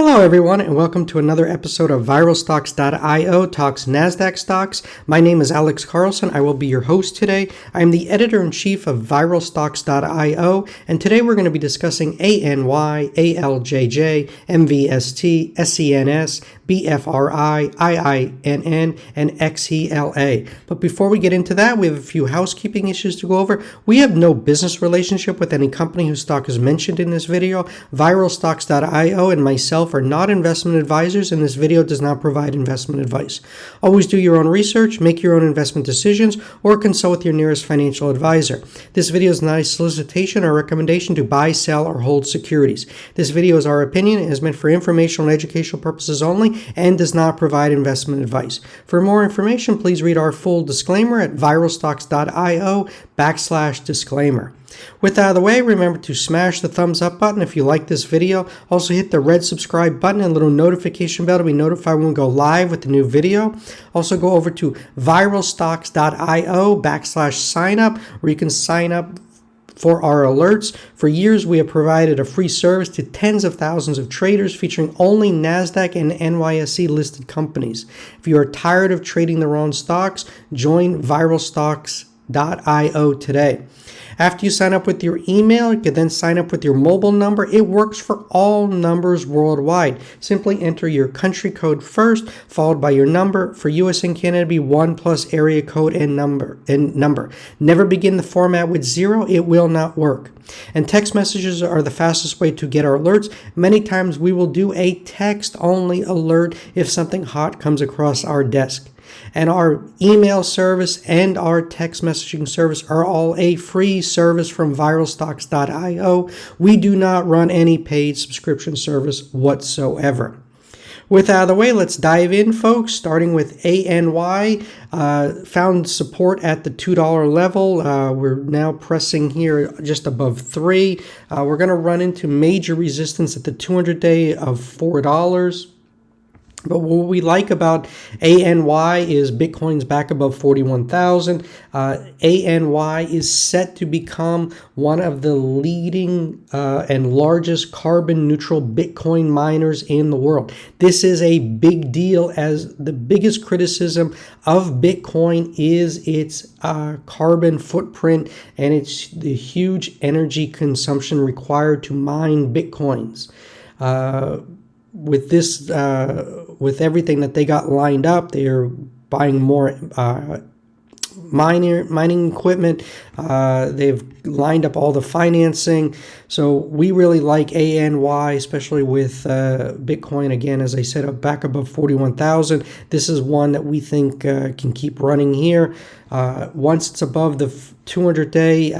Hello everyone and welcome to another episode of ViralStocks.io Talks NASDAQ Stocks. My name is Alex Carlson. I will be your host today. I am the editor-in-chief of ViralStocks.io, and today we're going to be discussing ANY, ALJJ, MVST, SENS, BFRI, IINN, and XELA. But before we get into that, we have a few housekeeping issues to go over. We have no business relationship with any company whose stock is mentioned in this video. ViralStocks.io and myself are not investment advisors, and this video does not provide investment advice. Always do your own research, make your own investment decisions, or consult with your nearest financial advisor. This video is not a solicitation or recommendation to buy, sell, or hold securities. This video is our opinion and is meant for informational and educational purposes only and does not provide investment advice. For more information, please read our full disclaimer at viralstocks.io/disclaimer. With that out of the way, remember to smash the thumbs up button if you like this video. Also hit the red subscribe button and little notification bell to be notified when we go live with the new video. Also go over to viralstocks.io/sign up where you can sign up for our alerts. For years, we have provided a free service to tens of thousands of traders featuring only NASDAQ and NYSE listed companies. If you are tired of trading the wrong stocks, join viralstocks.io today. After you sign up with your email, you can then sign up with your mobile number. It works for all numbers worldwide. Simply enter your country code first, followed by your number. For US and Canada, be 1 plus area code and number. Never begin the format with 0. It will not work. And text messages are the fastest way to get our alerts. Many times we will do a text-only alert if something hot comes across our desk. And our email service and our text messaging service are all a free service from viralstocks.io. We do not run any paid subscription service whatsoever. With that out of the way, let's dive in, folks, starting with ANY. Found support at the $2 level. We're now pressing here just above 3. We're going to run into major resistance at the 200-day of $4. But what we like about ANY is Bitcoin's back above 41,000. ANY is set to become one of the leading and largest carbon neutral Bitcoin miners in the world. This is a big deal, as the biggest criticism of Bitcoin is its carbon footprint and it's the huge energy consumption required to mine Bitcoins. With this, with everything that they got lined up, they're buying more mining equipment. They've lined up all the financing. So we really like ANY, especially with Bitcoin, again, as I said, back above 41,000. This is one that we think can keep running here. Once it's above the 200-day,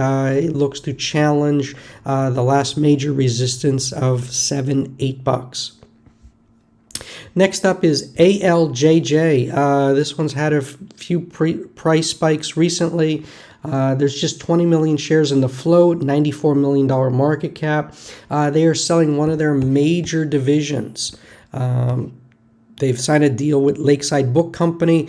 it looks to challenge the last major resistance of $7-8. Next up is ALJJ. This one's had a few price spikes recently. There's just 20 million shares in the float, $94 million market cap. They are selling one of their major divisions. They've signed a deal with Lakeside Book Company,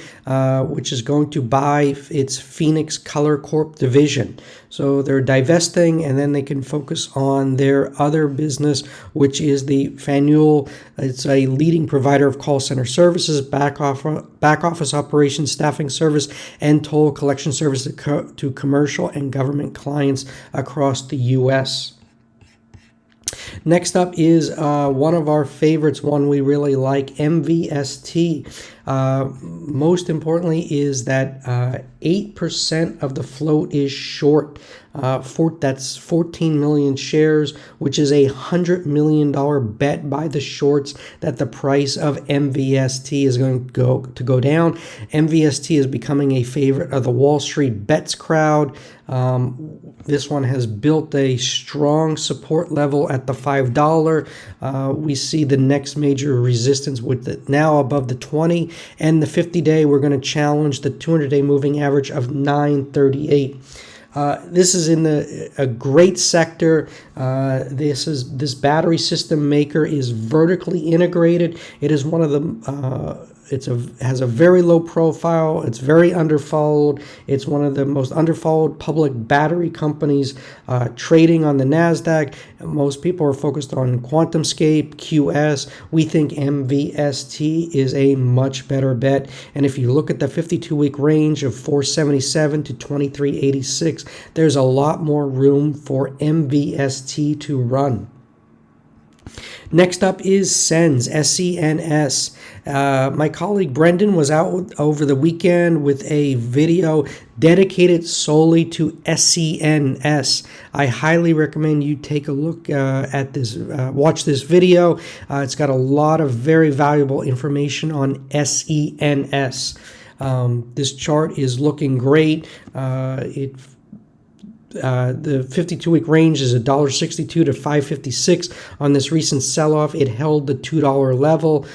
which is going to buy its Phoenix Color Corp division. So they're divesting, and then they can focus on their other business, which is the Faneuil. It's a leading provider of call center services, back office operations, staffing service, and toll collection service to commercial and government clients across the U.S. Next up is one of our favorites, one we really like, MVST. Most importantly is that 8% of the float is short. That's 14 million shares, which is a $100 million bet by the shorts that the price of MVST is going to go down. MVST is becoming a favorite of the Wall Street bets crowd. This one has built a strong support level at the $5. We see the next major resistance with it now above the 20, and the 50-day we're going to challenge the 200-day moving average of 938. This is in a great sector. This battery system maker is vertically integrated. It is one of the has a very low profile. It's very underfollowed. It's one of the most underfollowed public battery companies trading on the NASDAQ. Most people are focused on QuantumScape, QS. We think MVST is a much better bet. And if you look at the 52-week range of 477 to 2386, there's a lot more room for MVST to run. Next up is SENS, SENS. My colleague Brendan was out over the weekend with a video dedicated solely to SENS. I highly recommend you take a look at this, watch this video. It's got a lot of very valuable information on SENS. This chart is looking great. The 52-week range is $1.62 to $5.56. On this recent sell-off, it held the $2 level,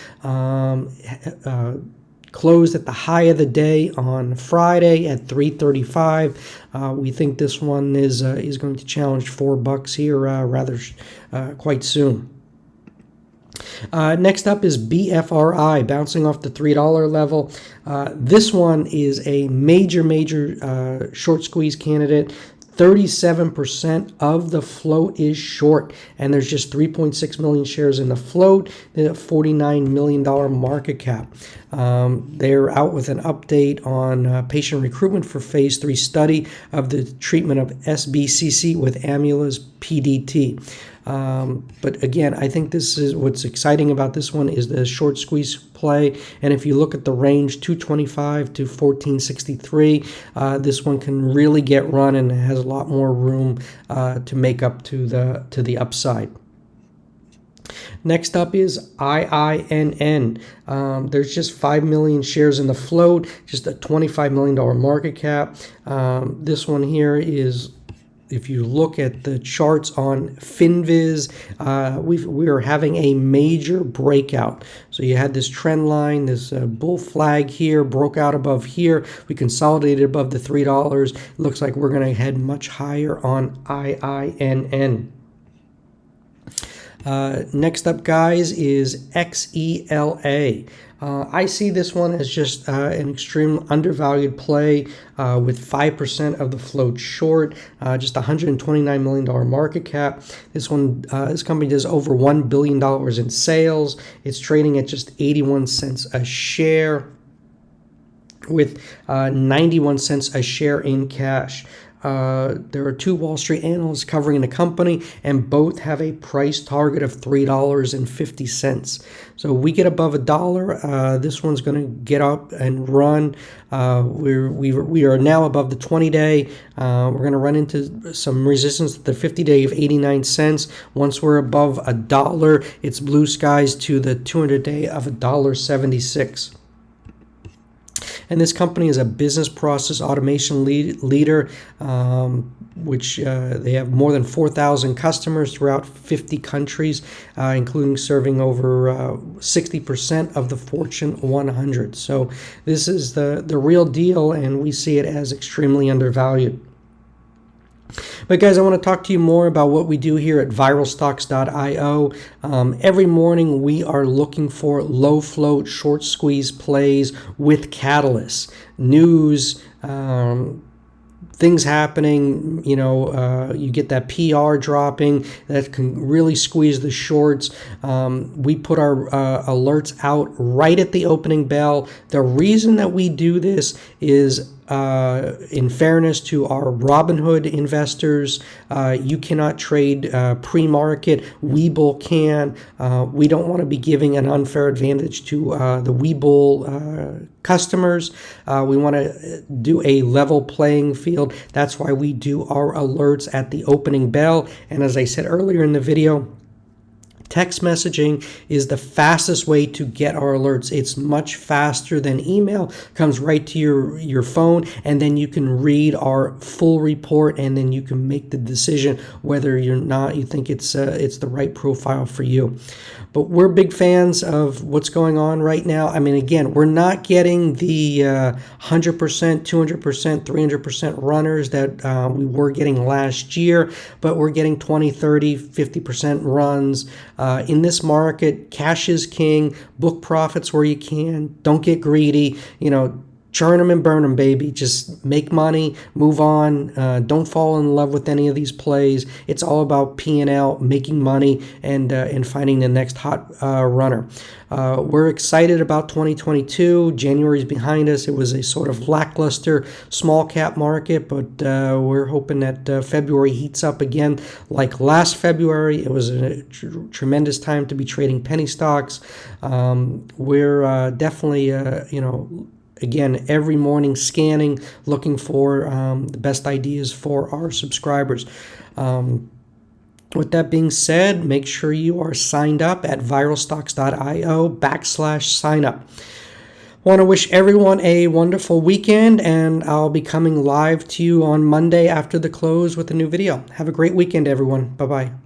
closed at the high of the day on Friday at $3.35. We think this one is going to challenge $4 here quite soon. Next up is BFRI, bouncing off the $3 level. This one is a major short squeeze candidate. 37% of the float is short, and there's just 3.6 million shares in the float, a $49 million market cap. They're out with an update on patient recruitment for phase 3 study of the treatment of SBCC with Amula's PDT. But again, I think this is what's exciting about this one is the short squeeze play. And if you look at the range 225 to 1463, this one can really get run and has a lot more room to make up to the upside. Next up is IINN. There's just 5 million shares in the float, just a $25 million market cap. This one here is, if you look at the charts on FinViz, we are having a major breakout. So you had this trend line, this bull flag here, broke out above here. We consolidated above the $3. Looks like we're going to head much higher on IINN. Next up, guys, is XELA. I see this one as just an extreme undervalued play with 5% of the float short, just $129 million market cap. This company does over $1 billion in sales. It's trading at just 81 cents a share with 91 cents a share in cash. There are two Wall Street analysts covering the company, and both have a price target of $3.50. So we get above $1. This one's going to get up and run. We are now above the 20-day. We're going to run into some resistance at the 50-day of 89 cents. Once we're above $1, it's blue skies to the 200-day of $1.76. And this company is a business process automation leader, which they have more than 4,000 customers throughout 50 countries, including serving over 60% of the Fortune 100. So this is the real deal, and we see it as extremely undervalued. But guys, I want to talk to you more about what we do here at viralstocks.io. Every morning we are looking for low float, short squeeze plays with catalysts, news, things happening. You get that PR dropping that can really squeeze the shorts. We put our alerts out right at the opening bell. The reason that we do this is in fairness to our Robinhood investors. You cannot trade pre-market. Webull can. We don't want to be giving an unfair advantage to the Webull customers. We want to do a level playing field. That's why we do our alerts at the opening bell. And as I said earlier in the video, text messaging is the fastest way to get our alerts. It's much faster than email. Comes right to your phone, and then you can read our full report, and then you can make the decision whether you think it's the right profile for you. But we're big fans of what's going on right now. I mean, again, we're not getting the 100%, 200%, 300% runners that we were getting last year, but we're getting 20, 30, 50% runs. In this market, cash is king. Book profits where you can. Don't get greedy. Churn them and burn them, baby. Just make money, move on. Don't fall in love with any of these plays. It's all about P&L, making money, and finding the next hot runner. We're excited about 2022. January's behind us. It was a sort of lackluster small cap market, but we're hoping that February heats up again. Like last February, it was a tremendous time to be trading penny stocks. We're definitely, again, every morning scanning, looking for the best ideas for our subscribers. With that being said, make sure you are signed up at viralstocks.io/sign up. Want to wish everyone a wonderful weekend, and I'll be coming live to you on Monday after the close with a new video. Have a great weekend, everyone. Bye-bye.